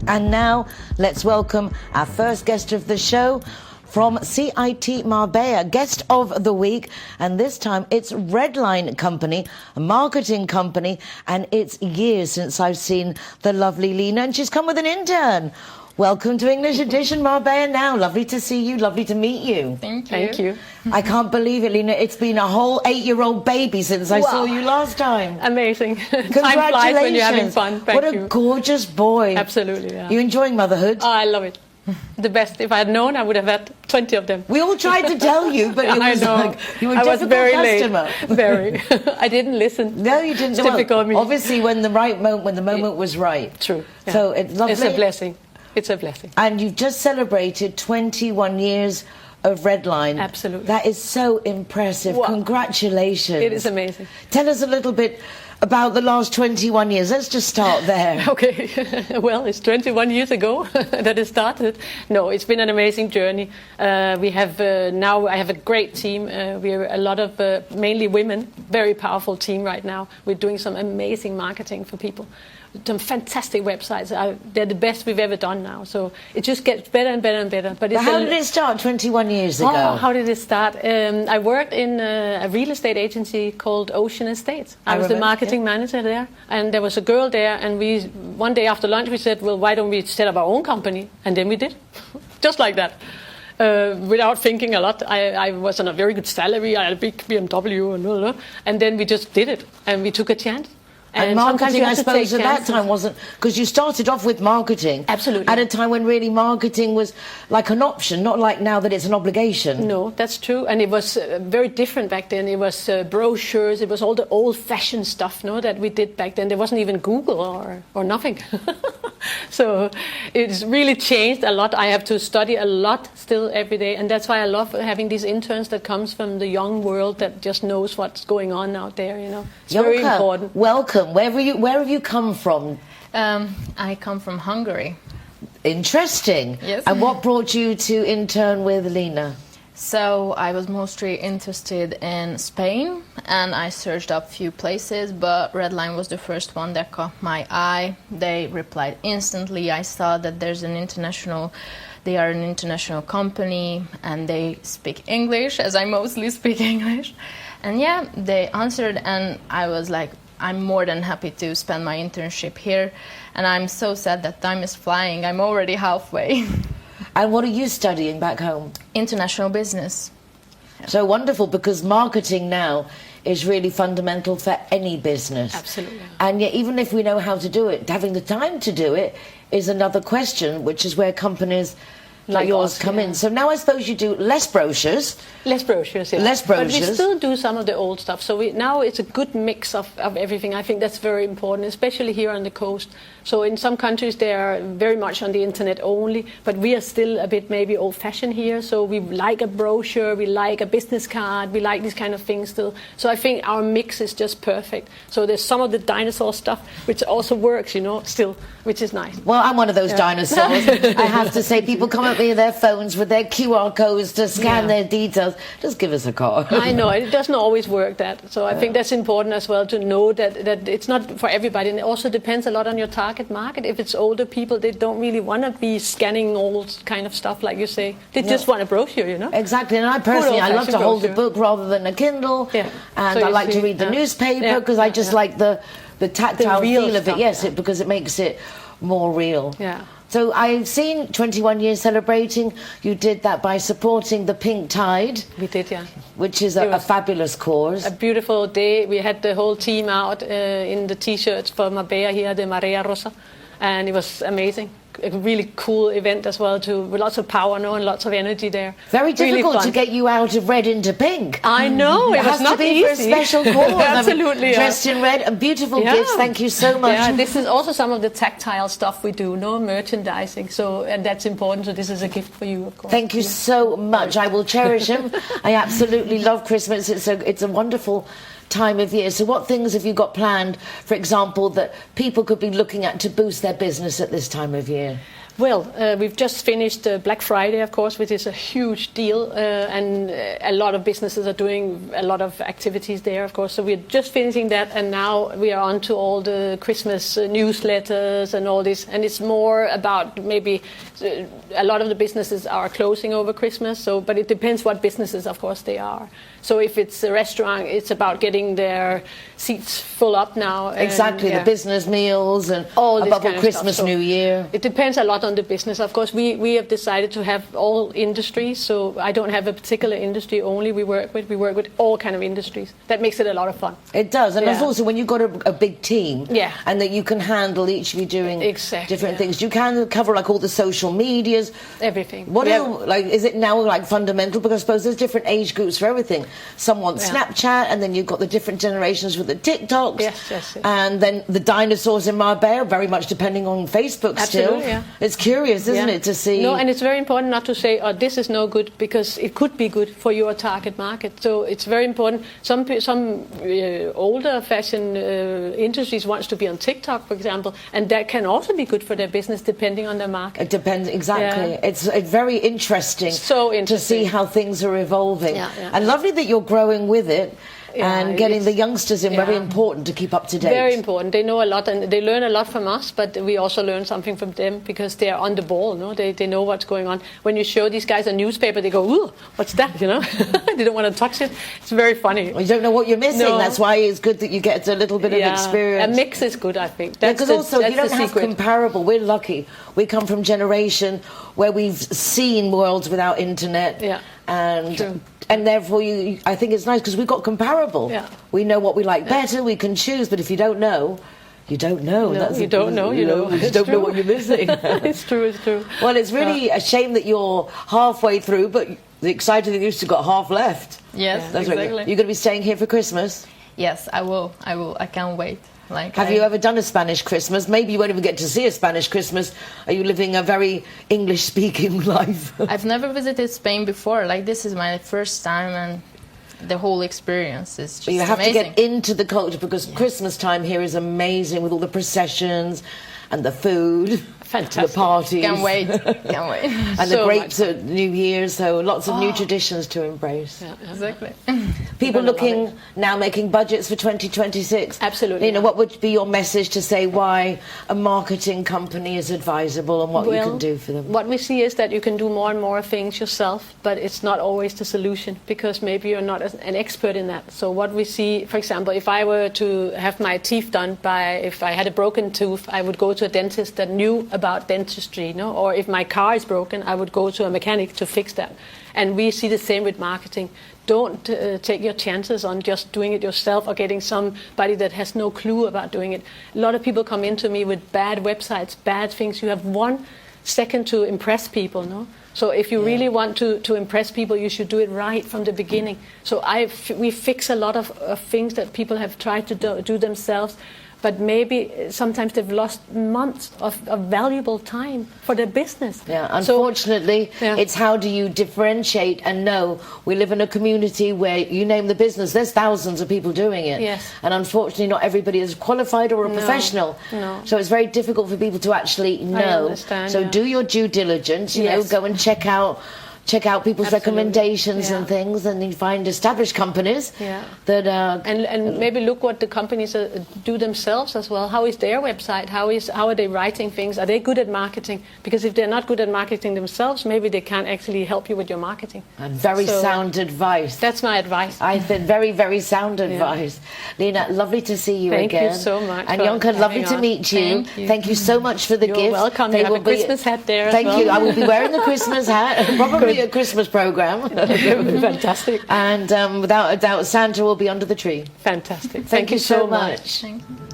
And now, let's welcome our first guest of the show from CIT Marbella, guest of the week. And this time it's Redline Company, a marketing company. And it's years since I've seen the lovely Lena. And she's come with an intern. Welcome to English Edition Marbella Now. Lovely to see you. Lovely to meet you. Thank you. Thank you. I can't believe it, Lena. It's been a whole 8-year-old baby since I saw you last time. Amazing. Congratulations. Time flies when you're having fun. Thank you. you. What a gorgeous boy. Absolutely, yeah. You enjoying motherhood? Oh, I love it. The best. If I had known, I would have had 20 of them. We all tried to tell you, but it was like you were a difficult very customer. Late. Very. I didn't listen. No, you didn't. Typical me. Obviously, when the moment was right. True. Yeah. So it's lovely. It's a blessing. It's a blessing. And you've just celebrated 21 years of Redline. Absolutely. That is so impressive. Wow. Congratulations. It is amazing. Tell us a little bit about the last 21 years. Let's just start there. Okay. Well, it's 21 years ago that it started. No, it's been an amazing journey. We have now I have a great team. We're a lot of mainly women, very powerful team right now. We're doing some amazing marketing for people. Some fantastic websites. They're the best we've ever done now. So it just gets better and better and better. But how did it start 21 years ago? Oh, how did it start? I worked in a real estate agency called Ocean Estates. I was the marketing manager there. And there was a girl there. And one day after lunch, we said, well, why don't we set up our own company? And then we did. Just like that. Without thinking a lot. I was on a very good salary. I had a big BMW. And then we just did it. And we took a chance. And marketing, I suppose, at that time wasn't... Because you started off with marketing. Absolutely. At a time when really marketing was like an option, not like now that it's an obligation. No, that's true. And it was very different back then. It was brochures. It was all the old-fashioned stuff that we did back then. There wasn't even Google or nothing. So it's really changed a lot. I have to study a lot still every day. And that's why I love having these interns that comes from the young world that just knows what's going on out there. It's very important. Welcome. Where have you come from? I come from Hungary. Interesting. Yes. And what brought you to intern with Lena? So I was mostly interested in Spain, and I searched up a few places, but Redline was the first one that caught my eye. They replied instantly. I saw that they are an international company, and they speak English, as I mostly speak English. And yeah, they answered, and I was like, I'm more than happy to spend my internship here, and I'm so sad that time is flying. I'm already halfway. And what are you studying back home? International business. So wonderful, because marketing now is really fundamental for any business. Absolutely. And yet, even if we know how to do it, having the time to do it is another question, which is where companies like yours come in. So now I suppose you do less brochures. Less brochures, yeah. Less brochures. But we still do some of the old stuff. So now it's a good mix of everything. I think that's very important, especially here on the coast. So in some countries they are very much on the internet only, but we are still a bit maybe old-fashioned here. So we like a brochure, we like a business card, we like these kind of things still. So I think our mix is just perfect. So there's some of the dinosaur stuff which also works, still, which is nice. Well, I'm one of those dinosaurs. I have to say, people come up with their phones with their QR codes to scan their details. Just give us a call. I know, it doesn't always work that. So I think that's important as well to know that it's not for everybody. And it also depends a lot on your target market. If it's older people, they don't really want to be scanning old kind of stuff, like you say. They just want a brochure, Exactly. And I personally, I love to hold the book rather than a Kindle. Yeah. And I like to read the newspaper because I just like the tactile feel of it. Yes, because it makes it more real. Yeah. So I've seen 21 years celebrating. You did that by supporting the Pink Tide. We did, yeah. Which is a fabulous cause. A beautiful day. We had the whole team out in the T-shirts for Marbella here, the Marea Rosas. And it was amazing. A really cool event as well, with lots of power and lots of energy there. Very difficult to get you out of red into pink. I know, it was not easy. It has to be for a special cause. Absolutely, dressed in red and beautiful gifts. Thank you so much. Yeah, this is also some of the tactile stuff we do, merchandising. And that's important. So this is a gift for you, of course. Thank you so much. I will cherish him. I absolutely love Christmas. It's a wonderful time of year. So what things have you got planned, for example, that people could be looking at to boost their business at this time of year? Well, we've just finished Black Friday, of course, which is a huge deal, and a lot of businesses are doing a lot of activities there, of course. So we're just finishing that, and now we are on to all the Christmas newsletters and all this. And it's more about maybe a lot of the businesses are closing over Christmas. So, but it depends what businesses, of course, they are. So if it's a restaurant, it's about getting their seats full up now. Exactly, the business meals and all this above all kind of Christmas, stuff. So New Year. it depends a lot on the business. Of course, we have decided to have all industries. So I don't have a particular industry only we work with. We work with all kind of industries. That makes it a lot of fun. It does, and it's also when you've got a big team, Yeah. and that you can handle each of you doing Exactly, different yeah. things. You can cover like all the social medias. Everything. What We is, have- like is it now like fundamental? Because I suppose there's different age groups for everything. Some want Snapchat, and then you've got the different generations with the TikToks. Yes. And then the dinosaurs in Marbella, very much depending on Facebook still. Absolutely, yeah. It's curious, isn't Yeah. it, to see? No, and it's very important not to say, "Oh, this is no good," because it could be good for your target market. So it's very important. Some older fashion industries wants to be on TikTok, for example, and that can also be good for their business depending on their market. It depends, exactly. Yeah. It's very interesting, So to interesting. see how things are evolving. Yeah. And lovely that you're growing with it Yeah, and getting the it's- youngsters in, very yeah. important to keep up to date. Very important. They know a lot and they learn a lot from us, but we also learn something from them because they are on the ball. No, they know what's going on. When you show these guys a newspaper, they go, "Ooh, what's that?" You know, they don't want to touch it. It's very funny. You don't know what you're missing. No. That's why it's good that you get a little bit of experience. A mix is good, I think. Because also that's you don't the have secret. comparable. We're lucky. We come from a generation where we've seen worlds without internet, Yeah. True. and therefore I think it's nice because we've got comparable. Yeah. We know what we like better. We can choose. But if you don't know, you don't know. No, you don't know. You know. You It's don't know true. what you're missing. It's true. It's true. Well, it's really a shame that you're halfway through, but the exciting thing is you've got half left. Yes, That's right. exactly. You're going to be staying here for Christmas. Yes, I will. I can't wait. Have you ever done a Spanish Christmas? Maybe you won't even get to see a Spanish Christmas. Are you living a very English-speaking life? I've never visited Spain before. Like, this is my first time, and the whole experience is just You have amazing. to get into the culture because Christmas time here is amazing with all the processions and the food, Fantastic. the parties. Can't wait. Can't wait. And the So grapes much at New Year's, so lots of new traditions to embrace. Exactly. People You're gonna looking now making budgets for 2026. Absolutely, You know, yeah. what would be your message to say why a marketing company is advisable and what you can do for them? What we see is that you can do more and more things yourself, but it's not always the solution because maybe you're not an expert in that. So what we see, for example, if I were to have my teeth done if I had a broken tooth, I would go to a dentist that knew about dentistry, or if my car is broken, I would go to a mechanic to fix that. And we see the same with marketing. Don't take your chances on just doing it yourself or getting somebody that has no clue about doing it. A lot of people come into me with bad websites, bad things. You have 1 second to impress people, no? So if you really want to impress people, you should do it right from the beginning. So we fix a lot of things that people have tried to do themselves, but maybe sometimes they've lost months of valuable time for their business. Yeah, unfortunately, So, yeah. it's how do you differentiate and know we live in a community where you name the business, there's thousands of people doing it. Yes. And unfortunately, not everybody is qualified or a professional. no. So it's very difficult for people to actually know. understand, So yeah. do your due diligence, you know, Yes. go and check out people's Absolutely, recommendations yeah. and things, and you find established companies Yeah. that And maybe look what the companies do themselves as well. How is their website? How are they writing things? Are they good at marketing? Because if they're not good at marketing themselves, maybe they can't actually help you with your marketing. very So, sound advice. That's my advice. I think very, very sound advice. Lena, lovely to see you Thank you again. so much And for Jonka, lovely having to us. meet you. Thank you. So much for the You're gift. welcome. You have a Christmas hat there as Thank well. you. I will be wearing the Christmas hat. Probably a Christmas program. Fantastic. And without a doubt, Santa will be under the tree. Fantastic. Thank you so much. Thank you.